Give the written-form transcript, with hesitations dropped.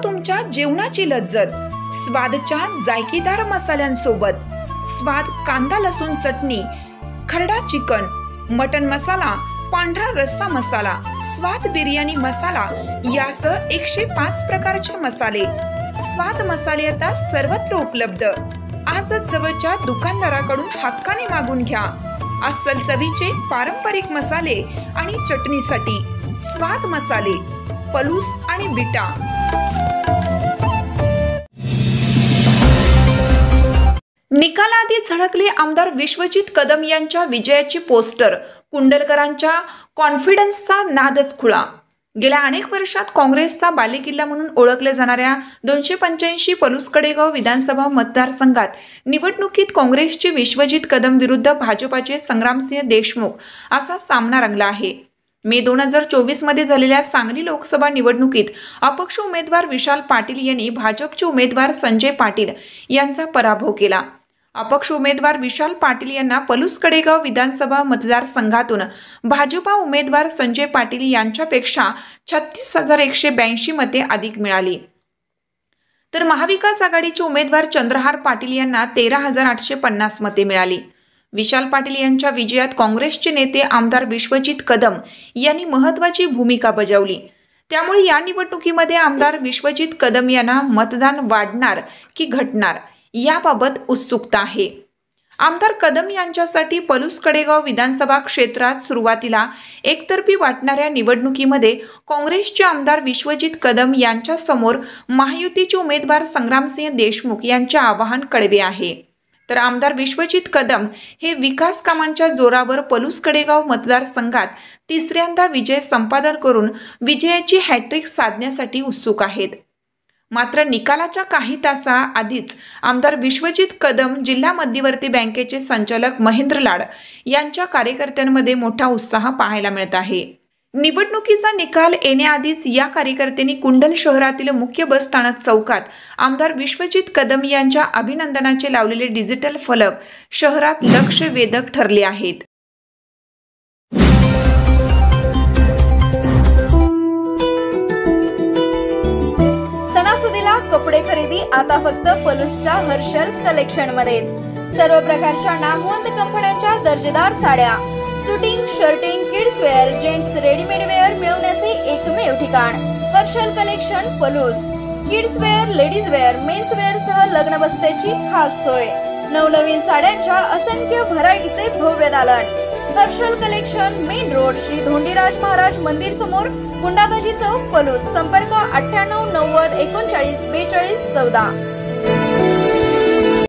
तुमच्या जेवणाची लज्जत स्वादच्या जायकेदार मसाल्यांसोबत। स्वाद कांदा लसूण चटणी, खरडा चिकन, मटन मसाला, पांढरा रस्सा मसाला, स्वाद बिर्याणी मसाला यासह 105 प्रकारचे मसाले। स्वाद मसाले आता सर्वत्र उपलब्ध। आजच जवळच्या दुकानदाराकडून हक्काने मागून घ्या। अस्सल चवीचे पारंपरिक मसाले आणि चटणीसाठी स्वाद मसाले, पलूस आणि विटा। निकालाआधी झळकले आमदार विश्वजित कदम यांच्या विजयाची पोस्टर। कुंडलकरांच्या कॉन्फिडन्सचा नादच खुळा। गेल्या अनेक वर्षात काँग्रेसचा बालेकिल्ला म्हणून ओळखल्या जाणाऱ्या 285 पलूस कडेगाव विधानसभा मतदारसंघात निवडणुकीत काँग्रेसचे विश्वजित कदम विरुद्ध भाजपाचे संग्रामसिंह देशमुख असा सामना रंगला आहे। मे 2024 मध्ये झालेल्या सांगली लोकसभा निवडणुकीत अपक्ष उमेदवार विशाल पाटील यांनी भाजपचे उमेदवार संजय पाटील यांचा पराभव केला। अपक्ष उमेदवार विशाल पाटील यांना पलूस कडेगाव विधानसभा मतदारसंघातून भाजपा उमेदवार संजय पाटील यांच्यापेक्षा 36,182 मते अधिक मिळाली। तर महाविकास आघाडीचे उमेदवार चंद्रहार पाटील यांना 13,850 मते मिळाली। विशाल पाटील यांच्या विजयात काँग्रेसचे नेते आमदार विश्वजित कदम यांनी महत्त्वाची भूमिका बजावली। त्यामुळे या निवडणुकीमध्ये आमदार विश्वजित कदम यांना मतदान वाढणार की घटणार याबाबत उत्सुकता आहे। आमदार कदम यांच्यासाठी पलूस कडेगाव विधानसभा क्षेत्रात सुरुवातीला एकतर्फी वाटणाऱ्या निवडणुकीमध्ये काँग्रेसचे आमदार विश्वजित कदम यांच्या समोर महायुतीचे उमेदवार संग्रामसिंह देशमुख यांचे आव्हान कडवे आहे। तर आमदार विश्वजित कदम हे विकास कामांच्या जोरावर पलूस कडेगाव मतदारसंघात तिसऱ्यांदा विजय संपादन करून विजयाची हॅट्रिक साधण्यासाठी उत्सुक आहेत। मात्र निकालाच्या काही तासाआधीच आमदार विश्वजित कदम जिल्हा मध्यवर्ती बँकेचे संचालक महेंद्र लाड यांच्या कार्यकर्त्यांमध्ये मोठा उत्साह पाहायला मिळत आहे। निवडणुकीचा निकाल येण्याआधीच या कार्यकर्त्यांनी कुंडल शहरातील मुख्य बस स्थानक चौकात आमदार विश्वजित कदम यांच्या अभिनंदनाचे लावलेले डिजिटल फलक शहरात लक्ष वेधक ठरले आहेत। सणासुदीला कपडे खरेदी आता फक्त पलूसच्या हर्षल कलेक्शन मध्येच। सर्व प्रकारच्या नामवंत कंपन्यांच्या दर्जेदार साड्या, suiting, shirting, kids wear, gents readymade wear मिळवण्याचे एकमेव ठिकाण Harshal collection Palus. Kids wear, ladies wear, men's wear सह लग्न बस्त्याची खास सोय। नवनवीन साड्यांच्या असंख्य व्हरायटीचे भव्य दालन। Harshal collection, main road, Shri Dhondiraj Maharaj मंदिर समोर, गुंडागजी चौक, पलूस। संपर्क 98 90 39 42 14।